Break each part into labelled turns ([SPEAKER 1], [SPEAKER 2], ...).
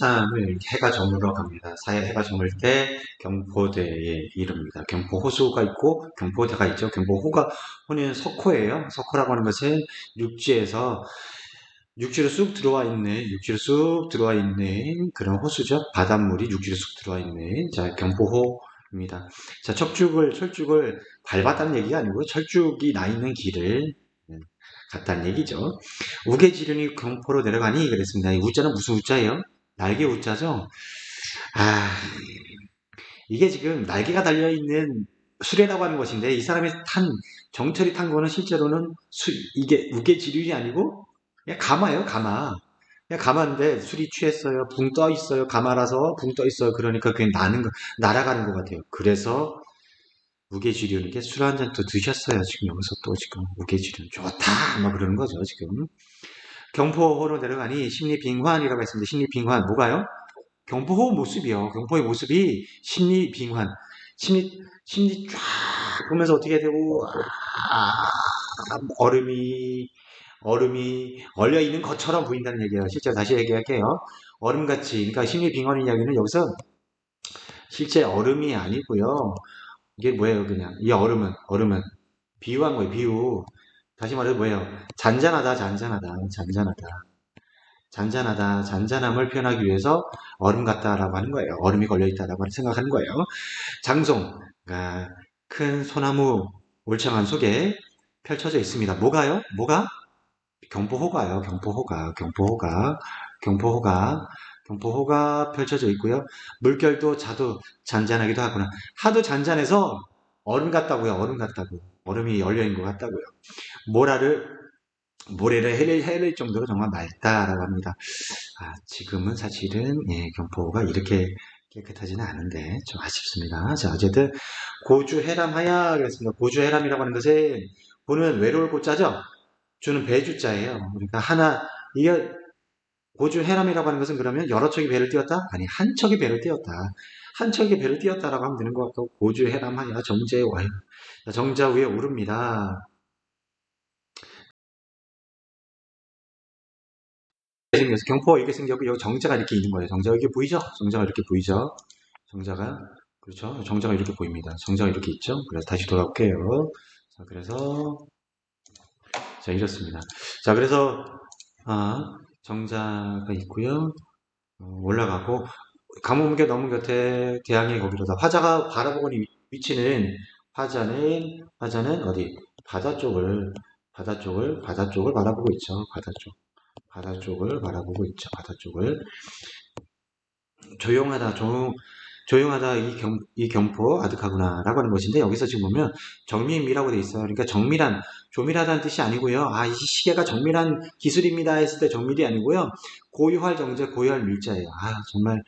[SPEAKER 1] 3을 해가 저물어 갑니다. 사해 해가 저물 때 경포대에 이릅니다. 경포호수가 있고 경포대가 있죠. 경포호는 석호예요. 석호라고 하는 것은 육지에서 육지로 쑥 들어와 있는 그런 호수죠. 바닷물이 육지로 쑥 들어와 있는 자 경포호입니다. 자 철쭉을 밟았다는 얘기가 아니고 철쭉이 나 있는 길을 갔다는 얘기죠. 우개지륜이 경포로 내려가니 그랬습니다. 이 우자는 무슨 우자예요? 날개 우자죠. 아 이게 지금 날개가 달려있는 수레라고 하는 것인데 이 사람이 정철이 탄 거는 실제로는 이게 우개지륜이 아니고 그냥 가마예요. 가마. 그냥 가마인데 술이 취했어요. 붕 떠 있어요. 가마라서 붕 떠 있어요. 그러니까 그냥 날아가는 것 같아요. 그래서 우개지륜에게 술 한 잔 또 드셨어요. 지금 여기서 또 지금 우개지륜 좋다 막 그러는 거죠. 지금 경포호로 내려가니 심리빙환이라고 했습니다. 심리빙환 뭐가요? 경포호 모습이요. 경포의 모습이 심리빙환. 심리 쫙 보면서 어떻게 되고 얼음이 얼려 있는 것처럼 보인다는 얘기예요. 실제 다시 얘기할게요. 얼음같이 그러니까 심리빙환 이야기는 여기서 실제 얼음이 아니고요. 이게 뭐예요, 그냥 이 얼음은 비유한 거예요. 비유. 다시 말해서 뭐예요? 잔잔함을 표현하기 위해서 얼음 같다라고 하는 거예요. 얼음이 걸려있다라고 생각하는 거예요. 장송, 그러니까 큰 소나무 울창한 속에 펼쳐져 있습니다. 뭐가요? 뭐가? 경포호가요. 경포호가 펼쳐져 있고요. 물결도 잔잔하기도 하구나. 하도 잔잔해서 얼음 같다고요. 얼음이 열려있는 것 같다고요. 모래를 헤릴 정도로 정말 맑다라고 합니다. 지금은 사실은 경포가 이렇게 깨끗하지는 않은데 좀 아쉽습니다. 자, 어쨌든 고주해람하야 그랬습니다. 고주해람이라고 하는 것은 고는 외로울 고자죠. 주는 배주자예요. 그러니까 이게 고주해람이라고 하는 것은 그러면 여러 척이 배를 띄웠다? 아니, 한 척이 배를 띄웠다. 한 척이 배를 띄웠다라고 하면 되는 것 같고 고주해람하야 정제에 와요. 정자 위에 오릅니다. 생겨서 경포가 이렇게 생겼고 여기 정자가 이렇게 있는 거예요. 정자가 이렇게 보이죠? 정자가 이렇게 보이죠? 정자가 그렇죠? 정자가 이렇게 보입니다. 정자가 이렇게 있죠? 그래서 다시 돌아올게요. 자, 그래서 자 이렇습니다. 자, 그래서 정자가 있고요. 올라가고 가뭄계 너무 곁에 대항해 거기로다 화자가 바라보고 있는 위치는 화자는 어디 바다 쪽을 바라보고 있죠. 바다 쪽을 바라보고 있죠. 바다 쪽을 조용하다 이 경포 아득하구나라고 하는 것인데 여기서 지금 보면 정미임이라고 돼 있어요. 그러니까 조밀하다는 뜻이 아니고요. 이 시계가 정밀한 기술입니다 했을 때 정밀이 아니고요. 고유할 정제 고유할 밀자예요. 정말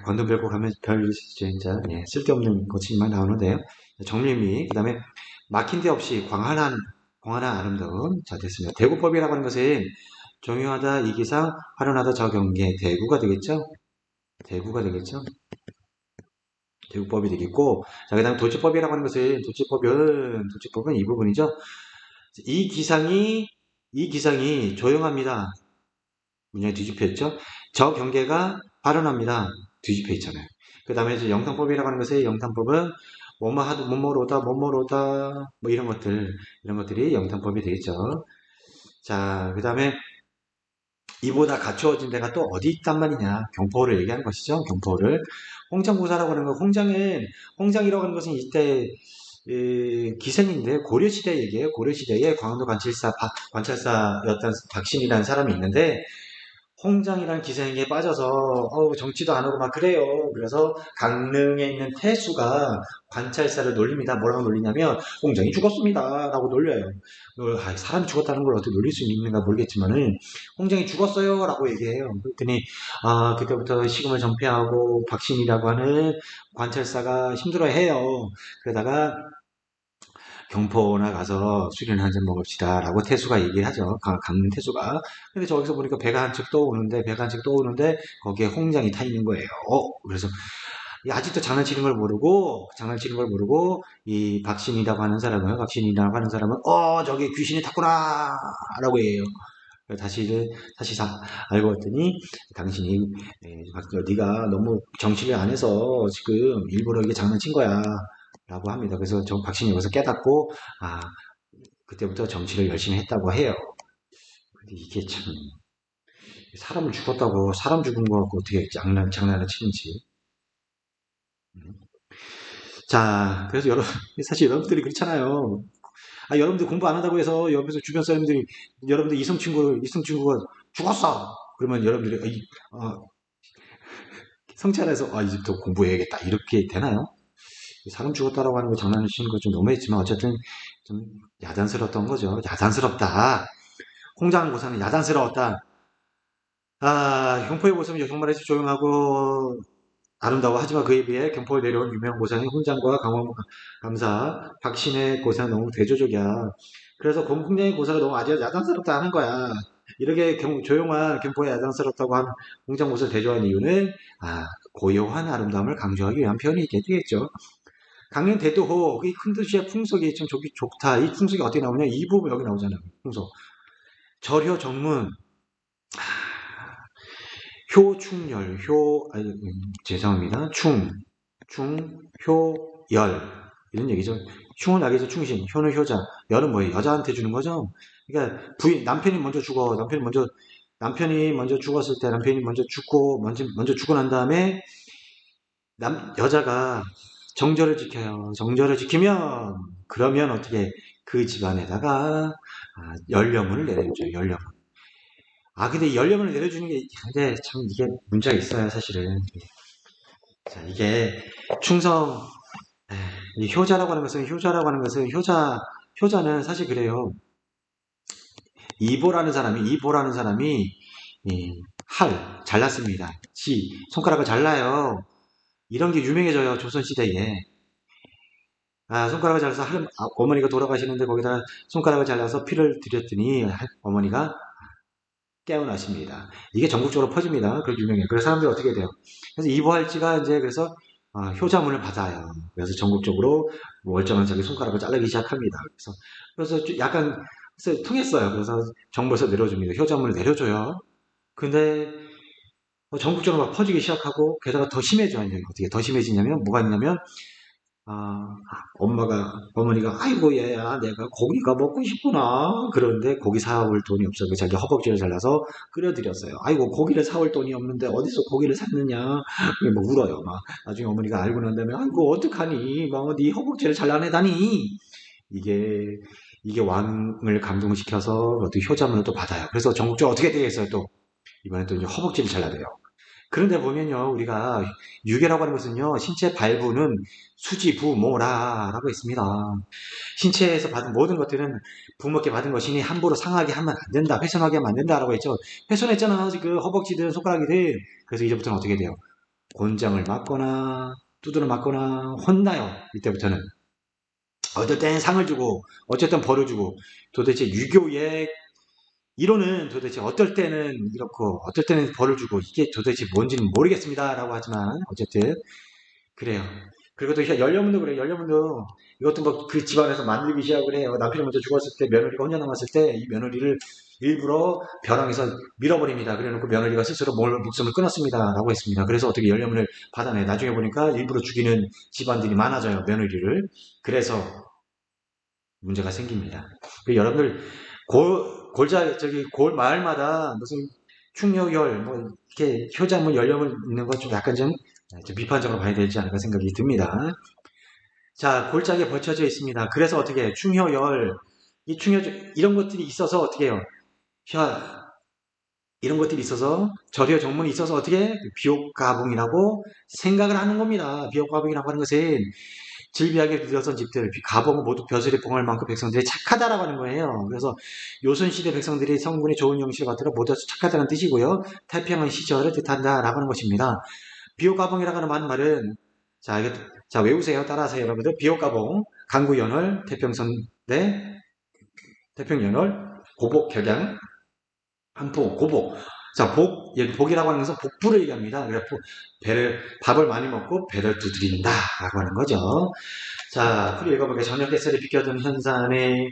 [SPEAKER 1] 관동별고 가면 별 진짜 쓸데없는 거치만 나오는데요. 정밀미 그다음에 막힌 데 없이 광활한 아름다움. 자, 됐습니다. 대구법이라고 하는 것은 정유하다 이기상 활용하다 저경계 대구가 되겠죠. 대구법이 되겠고, 자, 그 다음 도치법이라고 하는 것은, 도치법은 이 부분이죠. 이 기상이 조용합니다. 문장이 뒤집혀 있죠. 저 경계가 발언합니다. 뒤집혀 있잖아요. 그 다음에 이제 영탄법이라고 하는 것은, 영탄법은 뭐뭐로다, 뭐 이런 것들이 영탄법이 되겠죠. 자, 그 다음에 이보다 갖추어진 데가 또 어디 있단 말이냐. 경포를 얘기하는 것이죠. 경포를. 홍장고사라고 하는 거, 홍장이라고 하는 것은 이때 기생인데 고려시대 얘기예요. 고려시대에 광안도 관찰사였던 박신이라는 사람이 있는데 홍장이라는 기생에 빠져서 정치도 안 하고 막 그래요. 그래서 강릉에 있는 태수가 관찰사를 놀립니다. 뭐라고 놀리냐면 홍장이 죽었습니다 라고 놀려요. 사람이 죽었다는 걸 어떻게 놀릴 수 있는가 모르겠지만은 홍장이 죽었어요 라고 얘기해요. 그랬더니 그때부터 식음을 전폐하고 박신이라고 하는 관찰사가 힘들어해요. 그러다가 경포나 가서 술이나 한잔 먹읍시다 라고 태수가 얘기하죠. 강릉 태수가. 근데 저기서 보니까 배가 한 척 떠오는데 거기에 홍장이 타 있는 거예요. 그래서 아직도 장난치는 걸 모르고 이 박신이라고 하는 사람은 저기 귀신이 탔구나 라고 해요. 다시 알고 봤더니 당신이 네가 너무 정치를 안 해서 지금 일부러 이게 장난친 거야 라고 합니다. 그래서 박신이 여기서 깨닫고 그때부터 정치를 열심히 했다고 해요. 근데 이게 참 사람을 죽었다고 사람 죽은 거 갖고 어떻게 장난을 치는지. 자, 그래서 사실 여러분들이 그렇잖아요. 여러분들 공부 안 한다고 해서 옆에서 주변 사람들이 여러분들 이성 친구가 죽었어. 그러면 여러분들이 성찰해서 이제부터 공부해야겠다 이렇게 되나요? 사람 죽었다라고 하는 거 장난치는 거 좀 너무했지만 어쨌든 좀 야단스러웠던 거죠. 야단스럽다. 홍장고사는 야단스러웠다. 경포의 고사는 정말 조용하고 아름다워 하지만 그에 비해 경포에 내려온 유명 고사인 홍장과 강원 감사 박신의 고사는 너무 대조적이야. 그래서 홍장의 고사가 너무 아주 야단스럽다 하는 거야. 이렇게 조용한 경포에 야단스럽다고 한 홍장 고사를 대조한 이유는 고요한 아름다움을 강조하기 위한 표현이 되겠죠. 강릉 대도호 이 큰 도시의 풍속이 좀 좋다. 이 풍속이 어떻게 나오냐? 이 부분 여기 나오잖아요. 풍속. 절효 정문 효충열 죄송합니다. 효열 이런 얘기죠. 충은 낙에서 충신, 효는 효자, 열은 뭐예요? 여자한테 주는 거죠. 그러니까 남편이 먼저 죽어, 남편이 먼저 죽었을 때 남편이 먼저 죽고 난 다음에 여자가 정절을 지켜요. 정절을 지키면 그러면 어떻게 그 집안에다가 연령을 내려주죠. 연령. 근데 연령을 내려주는 게, 근데 참 이게 문제가 있어요, 사실은. 자, 이게 충성, 이 효자라고 하는 것은, 효자는 사실 그래요. 이보라는 사람이, 잘랐습니다. 손가락을 잘라요. 이런 게 유명해져요, 조선시대에. 손가락을 잘라서 어머니가 돌아가시는데 거기다 손가락을 잘라서 피를 드렸더니 어머니가 깨어나십니다. 이게 전국적으로 퍼집니다. 그렇게 유명해요. 그래서 사람들이 어떻게 돼요? 그래서 이보할지가 이제 그래서 효자문을 받아요. 그래서 전국적으로 멀쩡한 자기 손가락을 자르기 시작합니다. 그래서 약간 통했어요. 그래서 정부에서 내려줍니다. 효자문을 내려줘요. 근데 전국적으로 막 퍼지기 시작하고 게다가 더 심해져요. 어떻게 더 심해지냐면 뭐가 있냐면 어머니가 아이고 얘야 내가 고기가 먹고 싶구나 그런데 고기 사올 돈이 없어 자기 허벅지를 잘라서 끓여드렸어요. 아이고 고기를 사올 돈이 없는데 어디서 고기를 샀느냐 뭐 울어요. 막 나중에 어머니가 알고 난 다음에 아이고 어떡하니 네 허벅지를 잘라내다니 이게 왕을 감동시켜서 어떻게 효자문을 또 받아요. 그래서 전국적으로 어떻게 되겠어요? 또 이번에 또 이제 허벅지를 잘라내요. 그런데 보면요, 우리가 유괴라고 하는 것은요, 신체 발부는 수지부모라라고 있습니다. 신체에서 받은 모든 것들은 부모께 받은 것이니 함부로 상하게 하면 안 된다, 훼손하게 하면 안 된다라고 했죠. 훼손했잖아, 지금 허벅지든 손가락이든. 그래서 이제부터는 어떻게 돼요? 곤장을 맞거나 두드러 맞거나 혼나요. 이때부터는. 어떨 땐 상을 주고, 어쨌든 벌을 주고, 도대체 유교의 이론은 도대체 어떨 때는 이렇고 어떨 때는 벌을 주고 이게 도대체 뭔지는 모르겠습니다 라고 하지만 어쨌든 그래요. 그리고 또 열려문도 그래요. 열려문도 이것도 뭐 그 집안에서 만들기 시작을 해요. 남편이 먼저 죽었을 때 며느리가 혼자 남았을 때 이 며느리를 일부러 벼랑에서 밀어버립니다. 그래놓고 며느리가 스스로 목숨을 끊었습니다 라고 했습니다. 그래서 어떻게 열려문을 받아내. 나중에 보니까 일부러 죽이는 집안들이 많아져요. 며느리를. 그래서 문제가 생깁니다. 여러분들 골 마을마다 무슨 충효열 뭐 이렇게 효자문 연령을 있는 건 좀 약간 좀 비판적으로 봐야 되지 않을까 생각이 듭니다. 자, 골짜기에 벌쳐져 있습니다. 그래서 어떻게 충효열 이런 것들이 있어서 어떻게 해요? 이런 것들이 있어서 절여 정문이 있어서 어떻게 비옥가봉이라고 생각을 하는 겁니다. 비옥가봉이라고 하는 것은 질비하게 들어선 집들, 가봉은 모두 벼슬이 봉할 만큼 백성들이 착하다라고 하는 거예요. 그래서 요순시대 백성들이 성분이 좋은 영실을 받들어 모두 착하다는 뜻이고요. 태평한 시절을 뜻한다라고 하는 것입니다. 비옥가봉이라고 하는 말은 자 외우세요. 따라하세요. 여러분들. 비옥가봉, 강구연월, 태평선대, 태평연월, 고복, 격양, 한포, 고복. 자, 복이라고 하는 것은 복부를 얘기합니다. 그래서 밥을 많이 먹고 배를 두드린다. 라고 하는 거죠. 자, 풀이 읽어보니까 저녁 햇살이 비켜든 현산에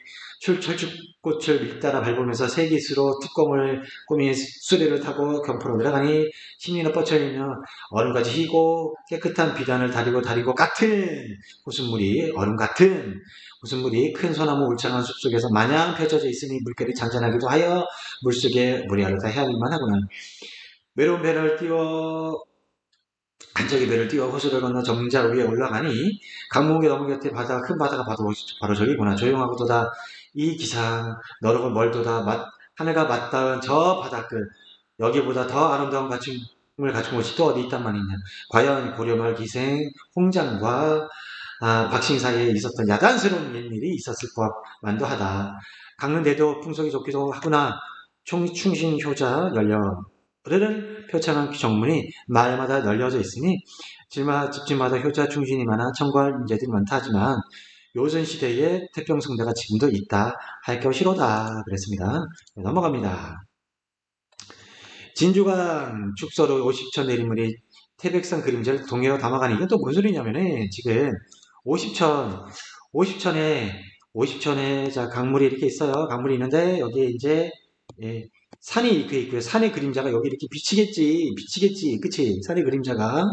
[SPEAKER 1] 꽃을 밀따라 밟으면서 새깃으로 뚜껑을 꾸민 수레를 타고 경포로 내려가니 신이나 뻗쳐있는 얼음같이 희고 깨끗한 비단을 다리고 같은 호숫물이 얼음 같은 호숫물이 큰 소나무 울창한 숲속에서 마냥 펼쳐져 있으니 물결이 잔잔하기도 하여 물속에 물이 아르다 헤아릴만 하구나. 외로운 배를 띄워 한적이 배를 띄워 호수를 건너 정자 위에 올라가니 강목에 너무 곁에 큰 바다가 바로 저기구나. 조용하고도다 이 기상 너르고 멀도다 하늘과 맞닿은 저 바다끝 여기보다 더 아름다운 가춤을 갖춘 곳이 또 어디 있단 말이냐. 과연 고려말 기생 홍장과 박싱 사이에 있었던 야단스러운 옛일이 있었을 법만도 하다. 강릉대도 풍속이 좋기도 하구나. 충신 효자 를 표창한 정문이 마을마다 널려져 있으니 집집마다 효자 충신이 많아 청구할 문제들이 많다 하지만 요전시대의 태평성대가 지금도 있다 할 것이로다 그랬습니다. 네, 넘어갑니다. 진주강 축서로 50천 내리물이 태백산 그림자를 동해로 담아가니 이건 또 뭔 소리냐면은 지금 50천에 자 강물이 이렇게 있어요. 강물이 있는데 여기에 이제 산이 이렇게 있고요. 산의 그림자가 여기 이렇게 비치겠지. 그치? 산의 그림자가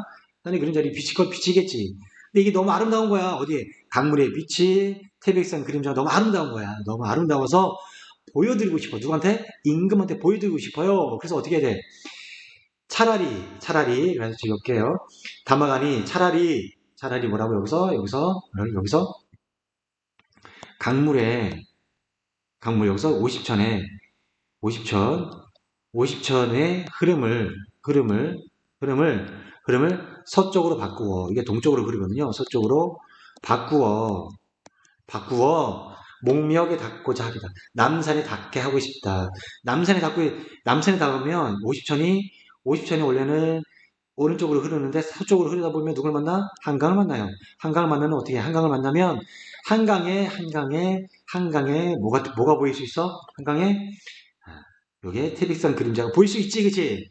[SPEAKER 1] 비치겠지. 근데 이게 너무 아름다운 거야. 어디에? 강물의 빛이 태백산 그림자가 너무 아름다운 거야. 너무 아름다워서 보여드리고 싶어. 누구한테? 임금한테 보여드리고 싶어요. 그래서 어떻게 해야 돼? 차라리 그래서 지금 볼게요. 담아가니 차라리 뭐라고 여기서 강물 여기서 50천의 흐름을 서쪽으로 바꾸어. 이게 동쪽으로 흐르거든요. 서쪽으로 바꾸어. 목멱에 닿고자 하기다. 남산에 닿게 하고 싶다. 남산에 닿으면 50천이 원래는 오른쪽으로 흐르는데 서쪽으로 흐르다 보면 누굴 만나? 한강을 만나요. 한강을 만나면 어떻게 해? 한강을 만나면 한강에 뭐가 보일 수 있어? 한강에 요게 태백산 그림자가 보일 수 있지, 그치?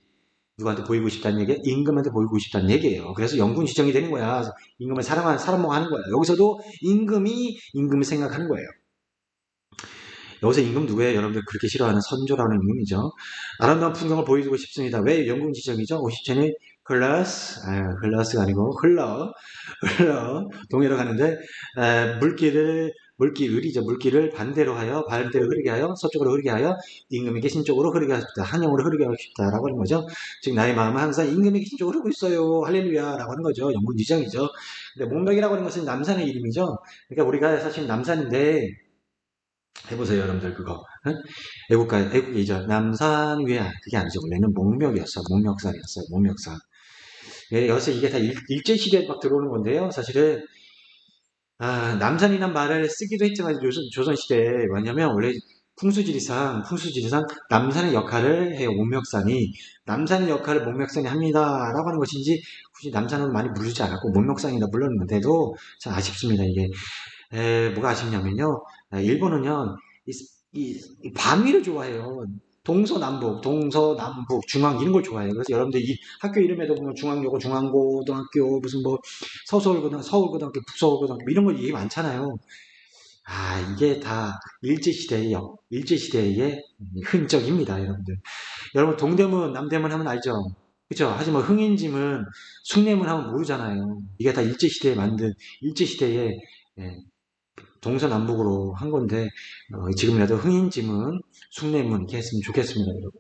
[SPEAKER 1] 누구한테 보이고 싶다는 얘기야? 임금한테 보이고 싶다는 얘기예요. 그래서 영군 지정이 되는 거야. 임금을 사랑하는 사람모 하는 거야. 여기서도 임금을 생각하는 거예요. 여기서 임금 누구예요? 여러분들 그렇게 싫어하는 선조라는 임금이죠. 아름다운 풍경을 보여주고 싶습니다. 왜 영군 지정이죠? 50천이 흘러스가 아니고 흘러 동해로 가는데 물길을 반대로 흐르게 하여 서쪽으로 흐르게 하여 임금이 계신 쪽으로 흐르게 하고 싶다. 한영으로 흐르게 하고 싶다라고 하는 거죠. 즉 나의 마음은 항상 임금이 계신 쪽으로 흐르고 있어요. 할렐루야라고 하는 거죠. 영군 지정이죠. 근데 목맥이라고 하는 것은 남산의 이름이죠. 그러니까 우리가 사실 남산인데 해보세요, 여러분들 그거. 응? 애국이죠. 남산 위야 그게 아니죠. 원래는 목멱산이었어요. 목멱산. 예, 여기서 이게 다 일제시대에 막 들어오는 건데요. 사실은 남산이란 말을 쓰기도 했지만 조선시대에 왜냐면 원래 풍수지리상 남산의 역할을 해요. 목멱산이 남산의 역할을 목멱산이 합니다라고 하는 것인지 굳이 남산은 많이 부르지 않았고 목멱산이다 불렀는데도 참 아쉽습니다. 이게 뭐가 아쉽냐면요. 일본은요, 이 방위를 좋아해요. 동서남북, 중앙 이런 걸 좋아해요. 그래서 여러분들 이 학교 이름에도 보면 중앙여고, 중앙고등학교, 무슨 뭐 서울고등학교, 북서울고등학교 이런 거 얘기 많잖아요. 이게 다 일제시대의 흔적입니다, 여러분들. 여러분 동대문, 남대문 하면 알죠? 그죠? 하지만 흥인지문, 숭례문 하면 모르잖아요. 이게 다 일제시대의 예, 동서남북으로 한 건데 지금이라도 흥인지문, 숭례문 이렇게 했으면 좋겠습니다, 여러분.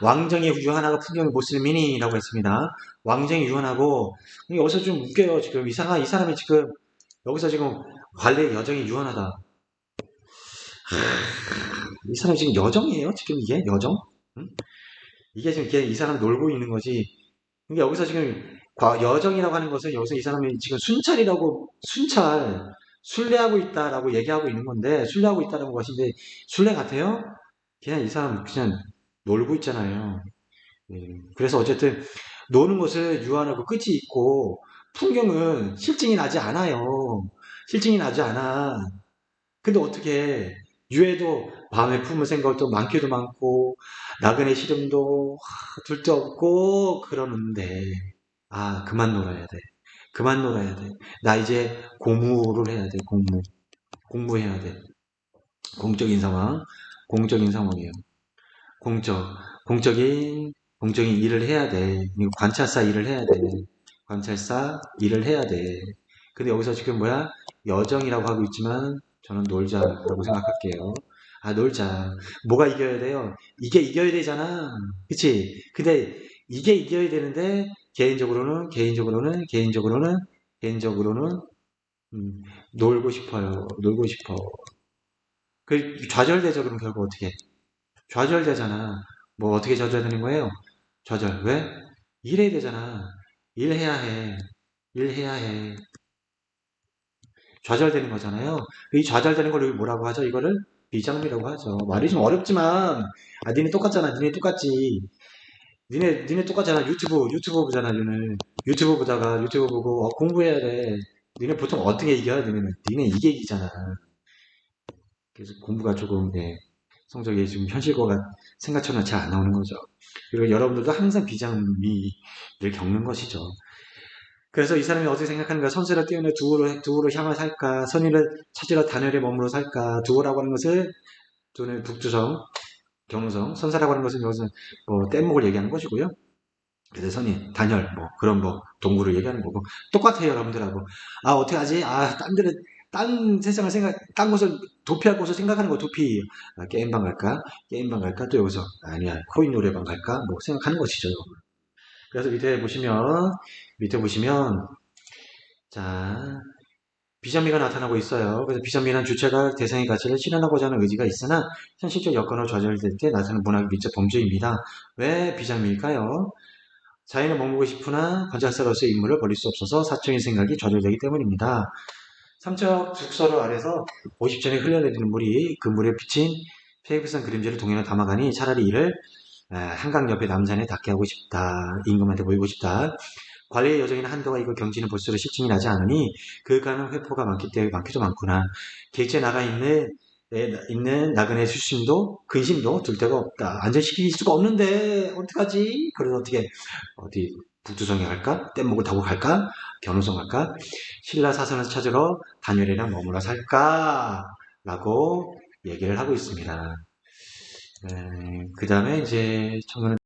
[SPEAKER 1] 왕정이 유한하고 풍경이 모슬미니라고 했습니다. 왕정이 유한하고 여기서 좀 웃겨요. 지금 이 사람이 지금 여기서 지금 관례 여정이 유한하다. 이 사람이 지금 여정이에요? 지금 이게 여정? 응? 이게 지금 이 사람 놀고 있는 거지. 그러니까 여기서 지금 여정이라고 하는 것은 여기서 이 사람이 지금 순례하고 있다라고 얘기하고 있는 건데 순례하고 있다는 것인데 순례 같아요? 그냥 이 사람 그냥 놀고 있잖아요. 그래서 어쨌든 노는 것은 유한하고 끝이 있고 풍경은 실증이 나지 않아요. 실증이 나지 않아. 근데 어떻게 유해도 밤에 품을 생각도 많기도 많고 나그네 시름도 둘 데 없고 그러는데 그만 놀아야 돼. 그만 놀아야 돼. 나 이제 공부를 해야 돼. 공부해야 돼. 공적인 상황, 공적인 상황이에요. 공적, 공적인 일을 해야 돼. 이거 관찰사 일을 해야 돼. 관찰사 일을 해야 돼. 근데 여기서 지금 뭐야? 여정이라고 하고 있지만 저는 놀자라고 생각할게요. 아, 놀자. 뭐가 이겨야 돼요? 이게 이겨야 되잖아. 그치? 근데 이게 이겨야 되는데 개인적으로는 놀고 싶어요. 놀고 싶어. 그 좌절되죠. 그럼 결국 어떻게? 좌절되잖아. 뭐 어떻게 좌절되는 거예요? 좌절. 왜? 일해야 되잖아. 일해야 해. 일해야 해. 좌절되는 거잖아요. 이 좌절되는 걸 뭐라고 하죠? 이거를 비장미라고 하죠. 말이 좀 어렵지만, 아, 니네 똑같잖아. 니네 똑같지. 니네 똑같잖아. 유튜브 보잖아, 니네. 유튜브 보다가 유튜브 보고, 공부해야 돼. 니네 보통 어떻게 이겨? 니네 이게 이기잖아. 그래서 공부가 조금, 예, 성적이 좀 현실과 생각처럼 잘 안 나오는 거죠. 그리고 여러분들도 항상 비장미를 겪는 것이죠. 그래서 이 사람이 어떻게 생각하는가? 선수를 뛰어내 두호로 향을 살까? 선의를 찾으러 단열에 머물러 살까? 두호라고 하는 것을 두는 북두성, 경성, 선사라고 하는 것은 여기서 뭐 뗏목을 얘기하는 것이고요. 그래서 선의, 단열, 뭐 그런 뭐 동굴을 얘기하는 거고 똑같아요, 여러분들하고. 아, 어떻게 하지? 아, 딴 세상을 딴 곳을 도피할 곳을 생각하는 거 도피. 아, 게임방 갈까? 게임방 갈까? 또 여기서 아니야, 코인 노래방 갈까? 뭐 생각하는 것이죠. 그래서 밑에 보시면 자, 비전미가 나타나고 있어요. 그래서 비전미는 주체가 대상의 가치를 실현하고자 하는 의지가 있으나 현실적 여건으로 좌절될 때 나타나는 문학의 미적 범죄입니다. 왜 비전미일까요? 자연을 머물고 싶으나 관찰사로서의 임무를 버릴 수 없어서 사적인 생각이 좌절되기 때문입니다. 삼척 죽서로 아래서 50전에 흘러내리는 물이 그 물에 비친 페이브성 그림자를 동해로 담아가니 차라리 이를 한강 옆에 남산에 닿게 하고 싶다. 임금한테 보이고 싶다. 관리의 여정이나 한도가 이거 경지는 볼수록 실증이 나지 않으니 그간은 회포가 많기 때문에 많기도 많구나. 객지에 나가 있는 나그네 수심도 근심도 들 데가 없다. 안전시킬 수가 없는데 어떡하지? 그래서 어디 북두성에 갈까? 뗏목을 타고 갈까? 견우성 갈까? 신라 사선을 찾으러 단열이랑 머물러 살까? 라고 얘기를 하고 있습니다. 그 다음에 이제 청소년